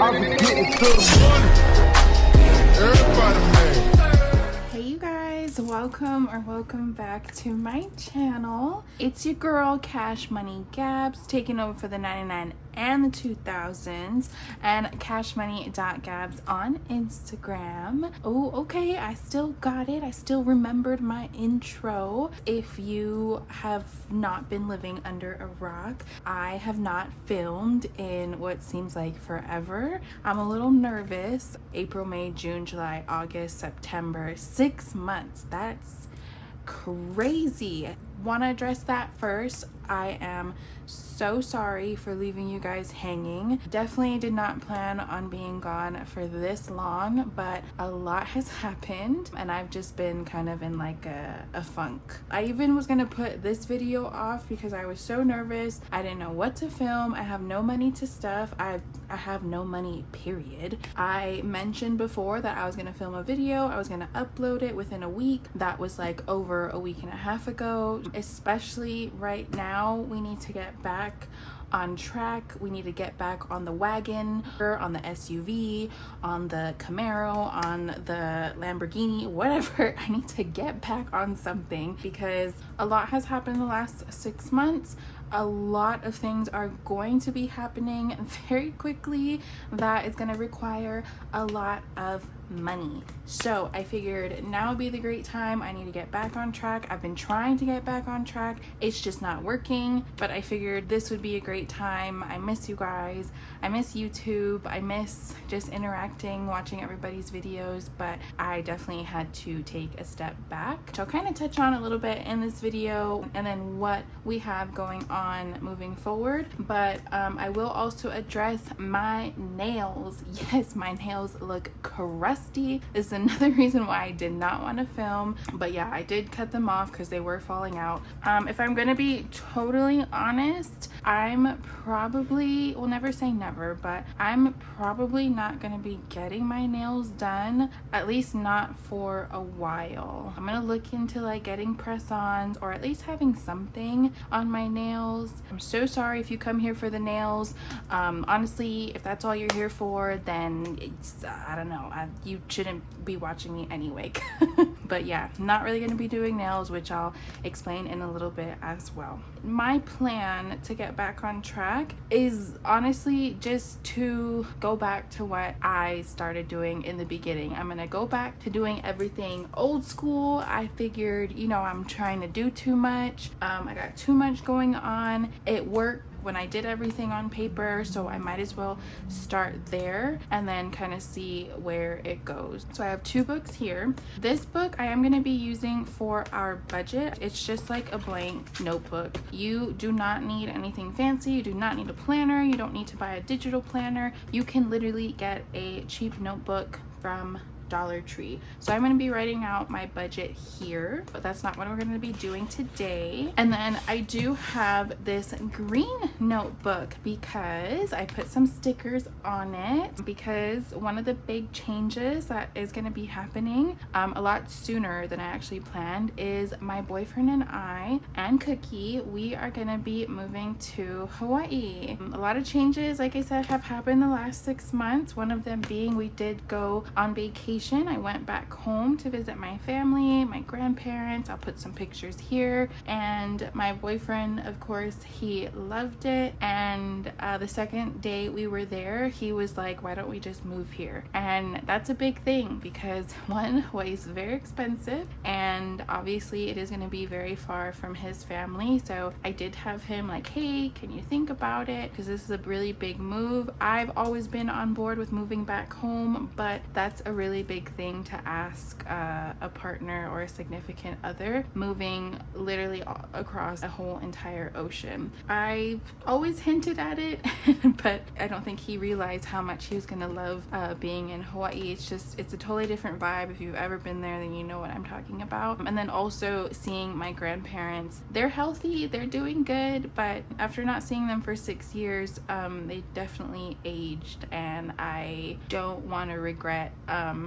Hey you guys, welcome back to my channel. It's your girl Cash Money Gabs taking over for the 99 and the 2000s, and cashmoney.gabs on Instagram. Oh, okay, I still got it. I still remembered my intro. If you have not been living under a rock, I have not filmed in what seems like forever. I'm a little nervous. April, May, June, July, August, September, 6 months. That's crazy. Want to address that first. I am so sorry for leaving you guys hanging. Definitely did not plan on being gone for this long, but a lot has happened and I've just been kind of in like a funk. I even was gonna put this video off because I was so nervous. I didn't know what to film. I have no money to stuff. I have no money, period. I mentioned before that I was gonna film a video. I was gonna upload it within a week. That was like over a week and a half ago. Especially right now, we need to get back on track. We need to get back on the wagon, on the SUV, on the Camaro, on the Lamborghini, whatever. I need to get back on something because a lot has happened in the last 6 months. A lot of things are going to be happening very quickly that is going to require a lot of money. So I figured now would be the great time. I need to get back on track. I've been trying to get back on track. It's just not working, but I figured this would be a great time. I miss you guys. I miss YouTube. I miss just interacting, watching everybody's videos, but I definitely had to take a step back. So I'll kind of touch on a little bit in this video and then what we have going on moving forward. But I will also address my nails. Yes, my nails look crusty. This is another reason why I did not want to film, but yeah, I did cut them off because they were falling out. If I'm gonna be totally honest, I'm probably, will never say never, but I'm probably not gonna be getting my nails done, at least not for a while. I'm gonna look into like getting press-ons or at least having something on my nails. I'm so sorry if you come here for the nails. Honestly, if that's all you're here for, then it's, I don't know, you shouldn't be watching me anyway. But yeah, not really gonna be doing nails, which I'll explain in a little bit as well. My plan to get back on track is honestly just to go back to what I started doing in the beginning. I'm gonna go back to doing everything old school. I figured, you know, I'm trying to do too much. I got too much going on. It worked when I did everything on paper, so I might as well start there and then kind of see where it goes. So I have 2 books here. This book I am going to be using for our budget. It's just like a blank notebook. You do not need anything fancy. You do not need a planner. You don't need to buy a digital planner. You can literally get a cheap notebook from Dollar Tree. So I'm going to be writing out my budget here, but that's not what we're going to be doing today. And then I do have this green notebook because I put some stickers on it, because one of the big changes that is going to be happening a lot sooner than I actually planned is my boyfriend and I and Cookie, we are going to be moving to Hawaii. A lot of changes, like I said, have happened the last 6 months. One of them being we did go on vacation. I went back home to visit my family, my grandparents. I'll put some pictures here. And my boyfriend, of course, he loved it. And the second day we were there, he was like, why don't we just move here? And that's a big thing because one, Hawaii is very expensive, and obviously it is going to be very far from his family. So I did have him like, hey, can you think about it? Because this is a really big move. I've always been on board with moving back home, but that's a really big thing to ask a partner or a significant other, moving literally across a whole entire ocean. I've always hinted at it, but I don't think he realized how much he was gonna love being in Hawaii. It's a totally different vibe. If you've ever been there, then you know what I'm talking about. And then also seeing my grandparents, they're healthy, they're doing good, but after not seeing them for 6 years, they definitely aged, and I don't want to regret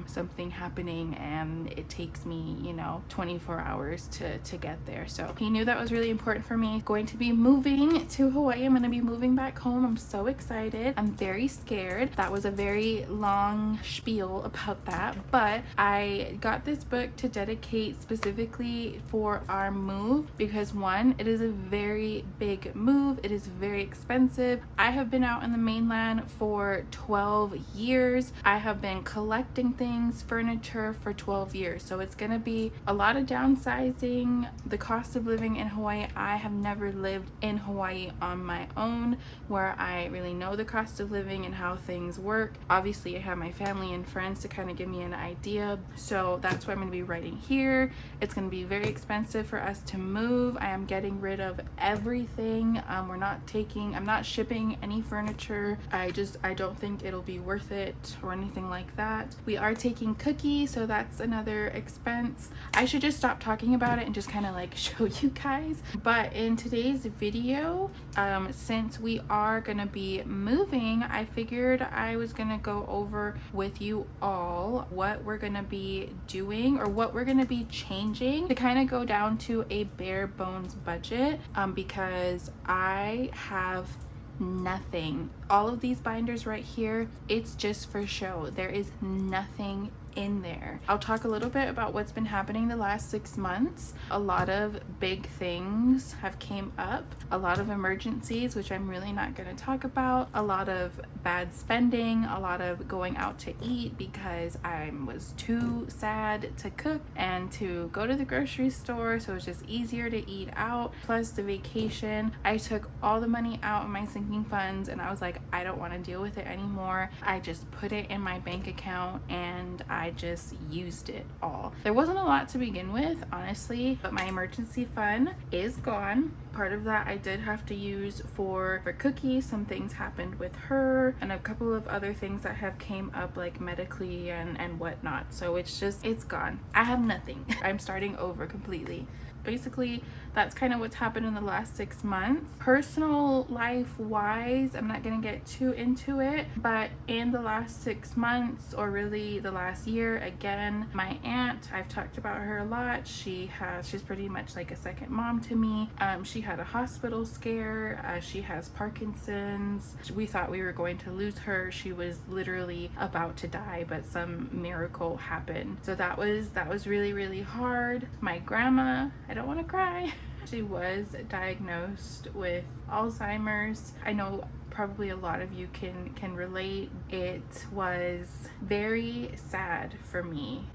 something happening and it takes me, you know, 24 hours to get there. So he knew that was really important for me. Going to be moving to Hawaii. I'm going to be moving back home. I'm so excited. I'm very scared. That was a very long spiel about that, but I got this book to dedicate specifically for our move because one, it is a very big move. It is very expensive. I have been out in the mainland for 12 years. I have been collecting things, furniture for 12 years. So it's going to be a lot of downsizing. The cost of living in Hawaii, I have never lived in Hawaii on my own where I really know the cost of living and how things work. Obviously I have my family and friends to kind of give me an idea. So that's why I'm going to be writing here. It's going to be very expensive for us to move. I am getting rid of everything. I'm not shipping any furniture. I don't think it'll be worth it or anything like that. We are taking cookies, so that's another expense. I should just stop talking about it and just kind of like show you guys. But in today's video, since we are gonna be moving, I figured I was gonna go over with you all what we're gonna be doing or what we're gonna be changing to kind of go down to a bare bones budget, because I have nothing. All of these binders right here, it's just for show. There is nothing in there. I'll talk a little bit about what's been happening the last 6 months. A lot of big things have came up, a lot of emergencies, which I'm really not going to talk about, a lot of bad spending, a lot of going out to eat because I was too sad to cook and to go to the grocery store, so it's just easier to eat out, plus the vacation. I took all the money out of my sinking funds and I was like, I don't want to deal with it anymore. I just put it in my bank account and I just used it all. There wasn't a lot to begin with, honestly, but my emergency fund is gone. Part of that I did have to use for cookies. Some things happened with her and a couple of other things that have came up like medically and whatnot. So it's gone. I have nothing. I'm starting over completely. Basically, that's kind of what's happened in the last 6 months. Personal life wise, I'm not going to get too into it, but in the last 6 months, or really the last year, again, my aunt, I've talked about her a lot. She's pretty much like a second mom to me. She had a hospital scare. She has Parkinson's. We thought we were going to lose her. She was literally about to die, but some miracle happened. So that was really, really hard. My grandma, I don't want to cry. She was diagnosed with Alzheimer's. I know probably a lot of you can relate. It was very sad for me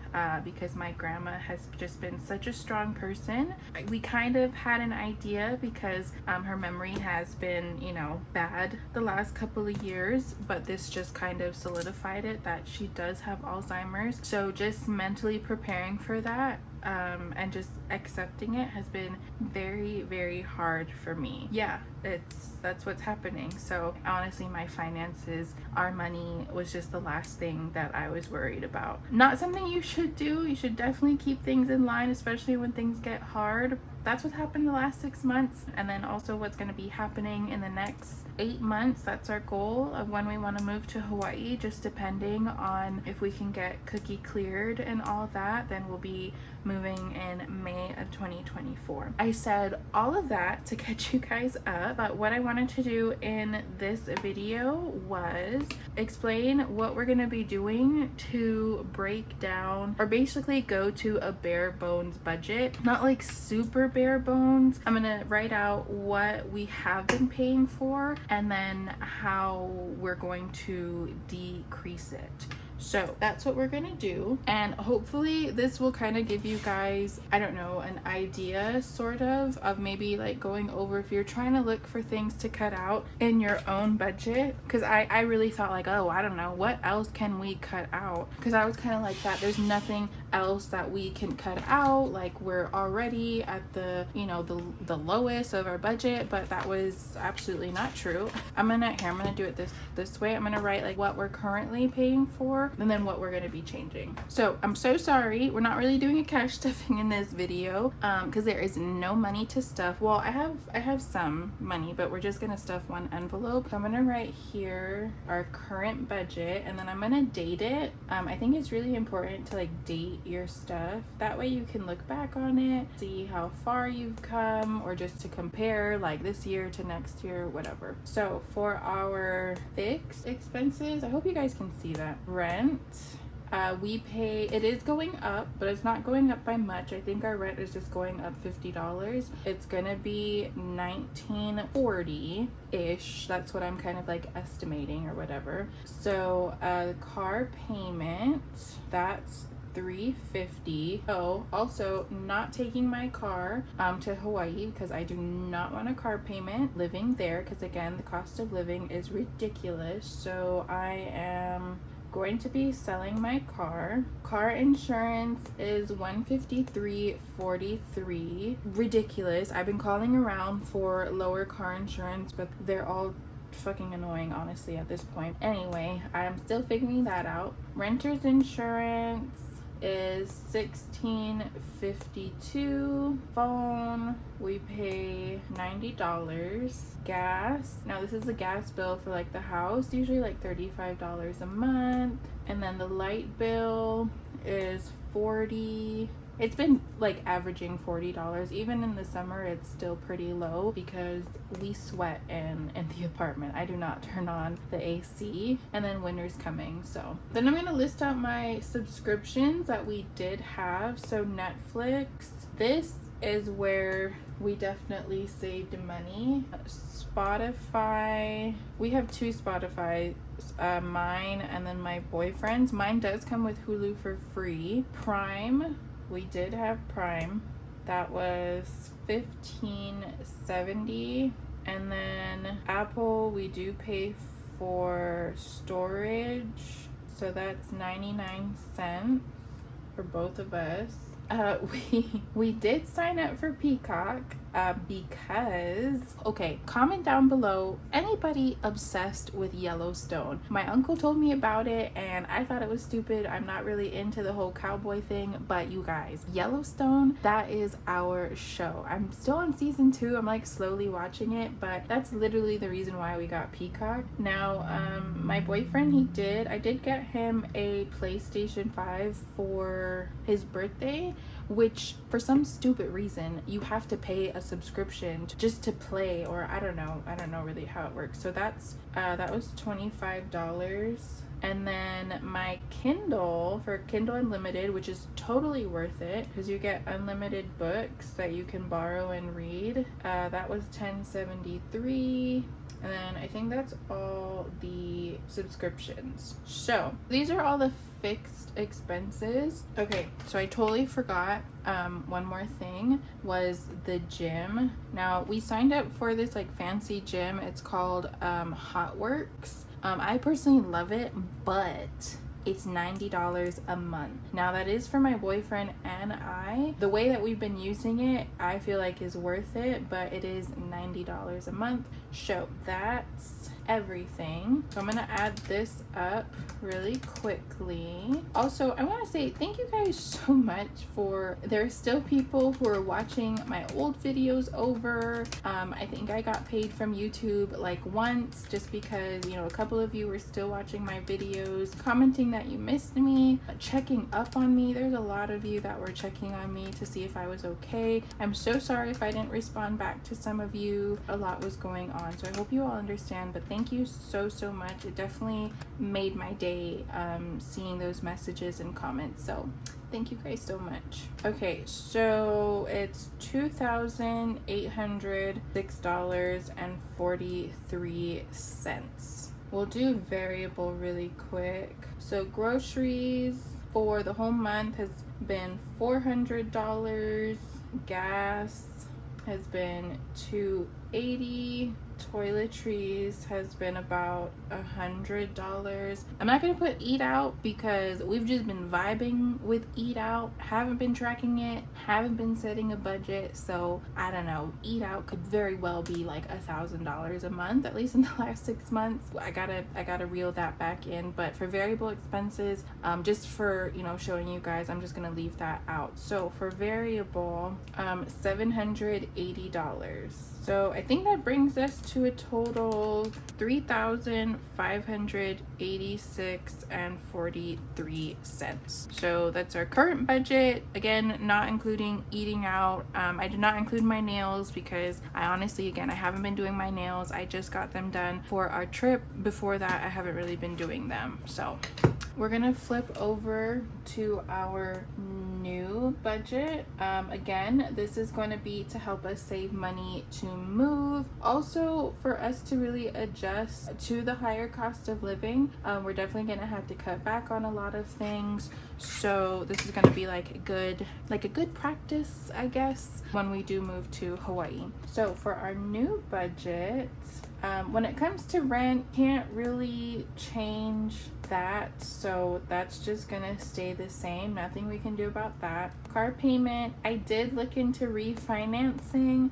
because my grandma has just been such a strong person. We kind of had an idea because her memory has been, you know, bad the last couple of years, but this just kind of solidified it that she does have Alzheimer's. So just mentally preparing for that and just accepting it has been very, very hard for me. Yeah, that's what's happening. So honestly, my finances, our money was just the last thing that I was worried about. Not something you should do. You should definitely keep things in line, especially when things get hard. That's what happened the last 6 months, and then also what's going to be happening in the next 8 months. That's our goal of when we want to move to Hawaii, just depending on if we can get cookie cleared and all that. Then we'll be moving in May of 2024. I said all of that to catch you guys up, but what I wanted to do in this video was explain what we're going to be doing to break down or basically go to a bare bones budget. Not like super bare bones. I'm gonna write out what we have been paying for and then how we're going to decrease it. So that's what we're gonna do, and hopefully this will kind of give you guys, I don't know, an idea sort of maybe like going over if you're trying to look for things to cut out in your own budget, because I really thought like, oh, I don't know, what else can we cut out, because I was kind of like that. There's nothing else that we can cut out. Like, we're already at the, you know, the lowest of our budget, but that was absolutely not true. I'm gonna do it this way. I'm gonna write like what we're currently paying for and then what we're gonna be changing. So I'm so sorry, we're not really doing a cash stuffing in this video because there is no money to stuff. Well, I have some money, but we're just gonna stuff one envelope. So I'm gonna write here our current budget, and then I'm gonna date it. I think it's really important to like date your stuff. That way you can look back on it, see how far you've come, or just to compare like this year to next year, whatever. So for our fixed expenses, I hope you guys can see that. Rent, we pay, it is going up, but it's not going up by much. I think our rent is just going up $50. It's gonna be $19.40-ish. That's what I'm kind of like estimating or whatever. So car payment, that's $350. Oh, also not taking my car to Hawaii because I do not want a car payment living there, because again, the cost of living is ridiculous. So I am going to be selling my car. Car insurance is $153.43. Ridiculous. I've been calling around for lower car insurance, but they're all fucking annoying, honestly, at this point. Anyway, I'm still figuring that out. Renter's insurance is $16.52. Phone, we pay $90. Gas, now this is a gas bill for like the house, usually like $35 a month. And then the light bill is $40. It's been like averaging $40. Even in the summer, it's still pretty low because we sweat in the apartment. I do not turn on the AC, and then winter's coming. So then I'm gonna list out my subscriptions that we did have. So Netflix, this is where we definitely saved money. Spotify, we have two Spotify, mine and then my boyfriend's. Mine does come with Hulu for free. Prime, we did have Prime. That was $15.70. And then Apple, we do pay for storage, so that's 99 cents for both of us. We did sign up for Peacock because, okay, comment down below anybody obsessed with Yellowstone. My uncle told me about it and I thought it was stupid. I'm not really into the whole cowboy thing, but you guys, Yellowstone, that is our show. I'm still on season 2. I'm like slowly watching it, but that's literally the reason why we got Peacock. Now my boyfriend, I did get him a PlayStation 5 for his birthday, which for some stupid reason you have to pay a subscription just to play, or I don't know really how it works. So that's that was $25. And then my Kindle, for Kindle Unlimited, which is totally worth it because you get unlimited books that you can borrow and read, that was $10.73. And then I think that's all the subscriptions. So these are all the fixed expenses. Okay, so I totally forgot one more thing was the gym. Now we signed up for this like fancy gym. It's called Hotworks. I personally love it, but it's $90 a month. Now that is for my boyfriend and I. The way that we've been using it, I feel like is worth it, but it is $90 a month. So that's everything. So I'm gonna add this up really quickly. Also, I want to say thank you guys so much for, there's still people who are watching my old videos over. I think I got paid from YouTube like once, just because, you know, a couple of you were still watching my videos, commenting that you missed me, checking up on me. There's a lot of you that were checking on me to see if I was okay. I'm so sorry if I didn't respond back to some of you. A lot was going on, so I hope you all understand, but thank you so much. It definitely made my day seeing those messages and comments, so thank you guys so much. Okay, so it's $2,806.43. We'll do variable really quick. So groceries for the whole month has been $400. Gas has been $2.80. toiletries has been about $100. I'm not gonna put eat out because we've just been vibing with eat out, haven't been tracking it, haven't been setting a budget, so I don't know. Eat out could very well be like $1,000 a month, at least in the last 6 months. I gotta reel that back in. But for variable expenses, just for, you know, showing you guys, I'm just gonna leave that out. So for variable, $780. So I think that brings us to a total $3,586.43. So that's our current budget. Again, not including eating out. I did not include my nails because I honestly, again, I haven't been doing my nails. I just got them done for our trip. Before that, I haven't really been doing them. So we're gonna flip over to our new budget. Again, this is going to be to help us save money to move, also for us to really adjust to the higher cost of living. We're definitely gonna have to cut back on a lot of things, so this is gonna be like a good practice, I guess, when we do move to Hawaii. So for our new budget, when it comes to rent, can't really change that, so that's just gonna stay the same. Nothing we can do about that. Car payment, I did look into refinancing,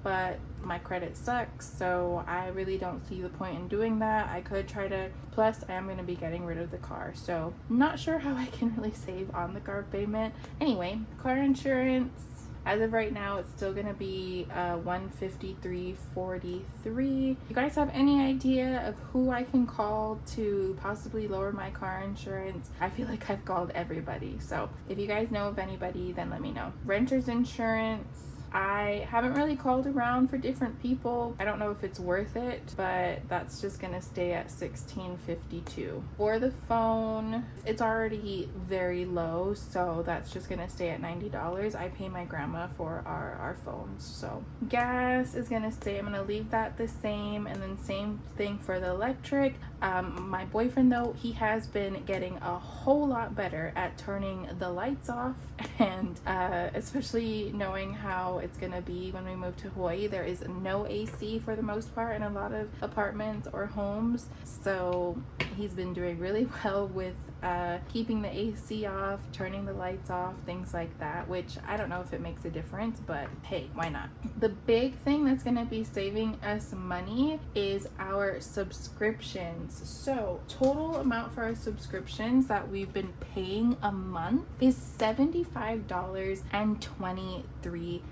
but my credit sucks, so I really don't see the point in doing that. I could try to, plus I am going to be getting rid of the car, so not sure how I can really save on the car payment. Anyway, car insurance, as of right now, it's still gonna be $153.43. You guys have any idea of who I can call to possibly lower my car insurance? I feel like I've called everybody, so if you guys know of anybody, then let me know. Renter's insurance, I haven't really called around for different people. I don't know if it's worth it, but that's just gonna stay at $16.52. For the phone, it's already very low, so that's just gonna stay at $90. I pay my grandma for our phones. So gas is gonna stay, I'm gonna leave that the same, and then same thing for the electric. My boyfriend, though, he has been getting a whole lot better at turning the lights off, and especially knowing how it's gonna be when we move to Hawaii. There is no AC for the most part in a lot of apartments or homes, so he's been doing really well with keeping the AC off, turning the lights off, things like that, which I don't know if it makes a difference, but hey, why not? The big thing that's gonna be saving us money is our subscriptions. So total amount for our subscriptions that we've been paying a month is $75.23.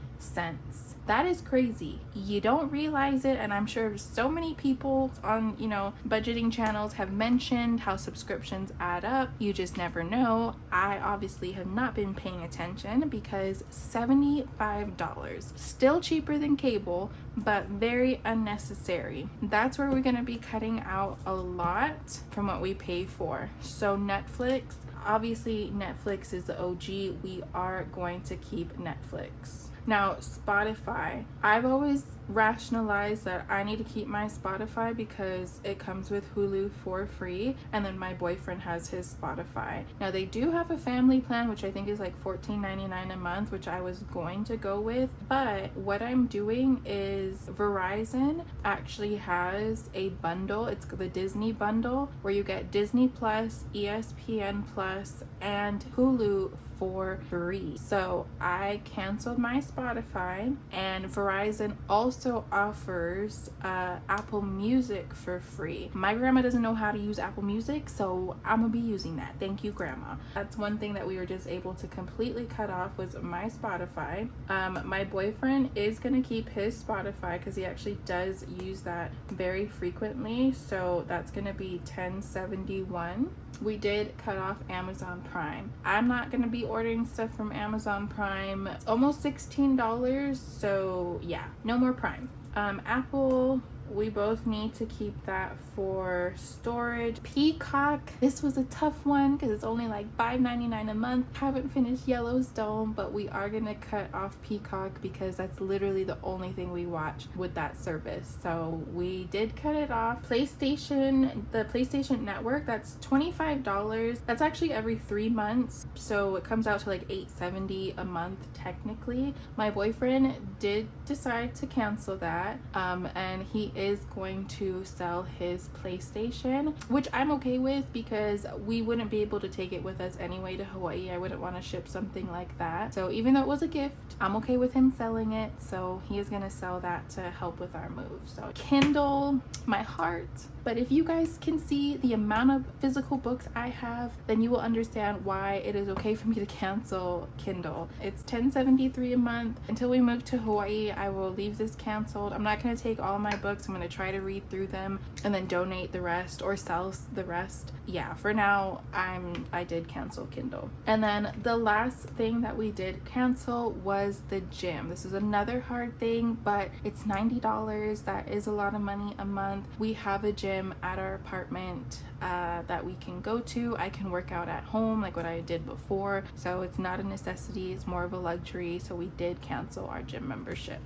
That is crazy. You don't realize it, and I'm sure so many people on, you know, budgeting channels have mentioned how subscriptions add up. You just never know. I obviously have not been paying attention because $75, still cheaper than cable, but very unnecessary. That's where we're going to be cutting out a lot from what we pay for. So Netflix, obviously Netflix is the OG. We are going to keep Netflix. Now, Spotify, I've always rationalized that I need to keep my Spotify because it comes with Hulu for free, and then my boyfriend has his Spotify. Now, they do have a family plan, which I think is like $14.99 a month, which I was going to go with, but what I'm doing is Verizon actually has a bundle. It's the Disney bundle where you get Disney Plus, ESPN Plus, and Hulu for free. So I canceled my Spotify, and Verizon also offers Apple Music for free. My grandma doesn't know how to use Apple Music, so I'm gonna be using that. Thank you, Grandma. That's one thing that we were just able to completely cut off, was my Spotify. My boyfriend is gonna keep his Spotify because he actually does use that very frequently, so that's gonna be $10.71. We did cut off Amazon Prime. I'm not gonna be ordering stuff from Amazon Prime. It's almost $16, so yeah, no more Prime. Apple, we both need to keep that for storage. Peacock, this was a tough one because it's only like $5.99 a month. Haven't finished Yellowstone, but we are gonna cut off Peacock because that's literally the only thing we watch with that service. So we did cut it off. PlayStation, the PlayStation Network, that's $25. That's actually every 3 months, so it comes out to like $8.70 a month technically. My boyfriend did decide to cancel that, and he is going to sell his PlayStation, which I'm okay with because we wouldn't be able to take it with us anyway to Hawaii. I wouldn't want to ship something like that. So even though it was a gift, I'm okay with him selling it. So he is going to sell that to help with our move. So Kindle, my heart. But if you guys can see the amount of physical books I have, then you will understand why it is okay for me to cancel Kindle. It's $10.73 a month. Until we move to Hawaii, I will leave this canceled. I'm not going to take all my books. I'm going to try to read through them and then donate the rest or sell the rest. Yeah, for now, I did cancel Kindle. And then the last thing that we did cancel was the gym. This is another hard thing, but it's $90. That is a lot of money a month. We have a gym at our apartment that we can go to. I can work out at home like what I did before, so it's not a necessity, it's more of a luxury. So we did cancel our gym membership.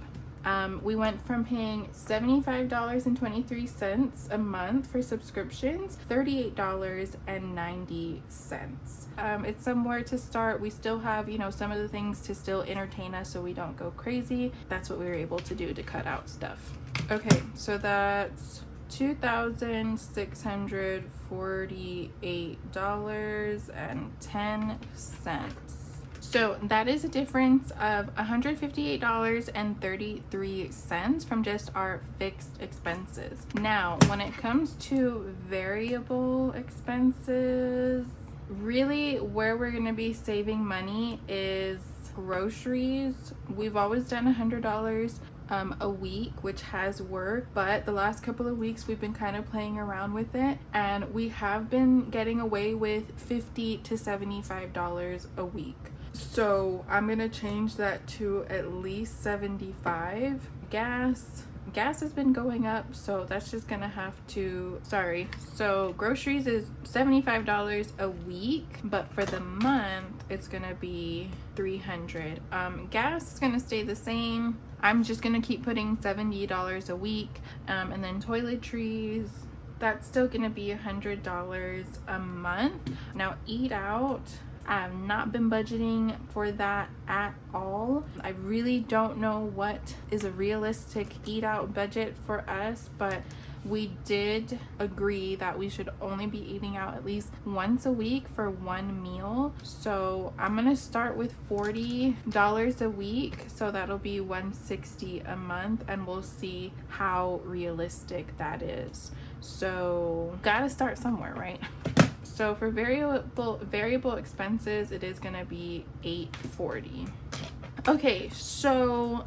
We went from paying $75.23 a month for subscriptions, $38.90. It's somewhere to start. We still have, some of the things to still entertain us so we don't go crazy. That's what we were able to do to cut out stuff. Okay, so that's $2,648.10. So that is a difference of $158.33 from just our fixed expenses. Now, when it comes to variable expenses, really where we're going to be saving money is groceries. We've always done $100 a week, which has worked, but the last couple of weeks we've been kind of playing around with it, and we have been getting away with $50 to $75 a week. So I'm gonna change that to at least $75. Gas has been going up, so that's just gonna have to, so groceries is $75 a week, but for the month it's gonna be $300. Gas is gonna stay the same. I'm just gonna keep putting $70 a week, and then toiletries, that's still gonna be $100 a month. Now eat out, I have not been budgeting for that at all. I really don't know what is a realistic eat out budget for us, but we did agree that we should only be eating out at least once a week for one meal. So I'm gonna start with $40 a week, so that'll be $160 a month, and we'll see how realistic that is. So gotta start somewhere, right? So for variable expenses, it is gonna be $840. Okay, so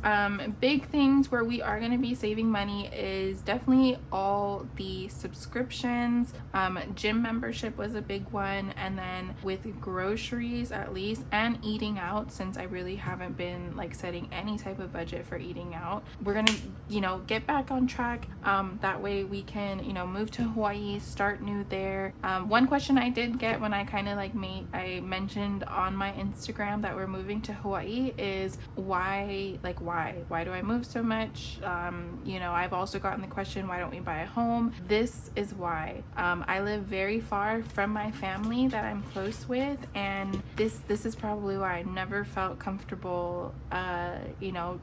big things where we are going to be saving money is definitely all the subscriptions. Gym membership was a big one, and then with groceries at least, and eating out, since I really haven't been like setting any type of budget for eating out. We're gonna get back on track. That way we can move to Hawaii, start new there. One question I did get when I kind of I mentioned on my Instagram that we're moving to Hawaii is why do I move so much? I've also gotten the question, why don't we buy a home? This is why. I live very far from my family that I'm close with, and this is probably why I never felt comfortable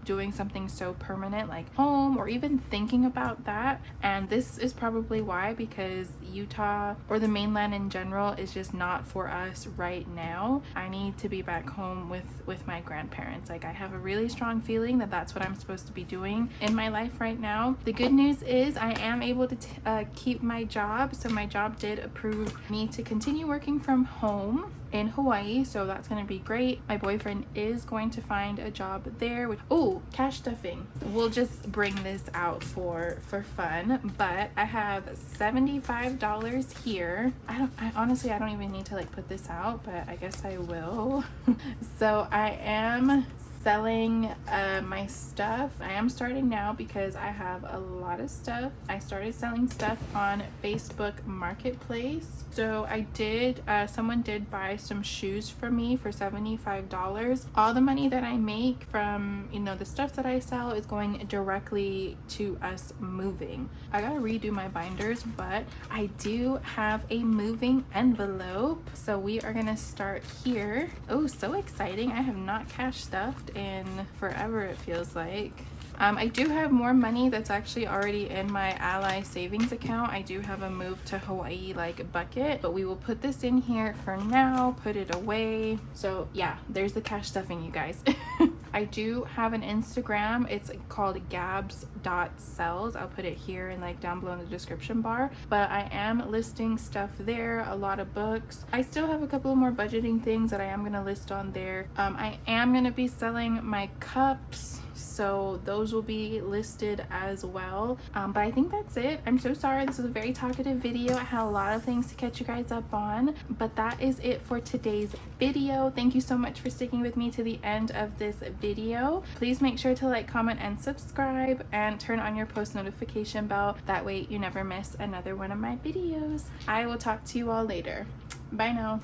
doing something so permanent like home, or even thinking about that. And this is probably why, because Utah, or the mainland in general, is just not for us right now. I need to be back home with my grandparents. I have a really strong feeling that that's what I'm supposed to be doing in my life right now. The good news is I am able to keep my job. So my job did approve me to continue working from home in Hawaii, so that's gonna be great. My boyfriend is going to find a job there. Cash stuffing. We'll just bring this out for fun, but I have $75 here. I honestly don't even need to put this out, but I guess I will. So I am selling my stuff. I am starting now because I have a lot of stuff. I started selling stuff on Facebook Marketplace. So I did, someone did buy some shoes from me for $75. All the money that I make from, the stuff that I sell is going directly to us moving. I gotta redo my binders, but I do have a moving envelope. So we are gonna start here. Oh, so exciting. I have not cash stuffed in forever, it feels like. I do have more money that's actually already in my Ally savings account. I do have a move to Hawaii like bucket, but we will put this in here for now, put it away. So yeah, there's the cash stuffing, you guys. I do have an Instagram. It's called gabs.sells. I'll put it here and like down below in the description bar, but I am listing stuff there, a lot of books. I still have a couple more budgeting things that I am going to list on there. I am going to be selling my cups, so those will be listed as well. But I think that's it. I'm so sorry, this was a very talkative video. I had a lot of things to catch you guys up on, but that is it for today's video. Thank you so much for sticking with me to the end of this video. Please make sure to like, comment, and subscribe, and turn on your post notification bell. That way you never miss another one of my videos. I will talk to you all later. Bye now.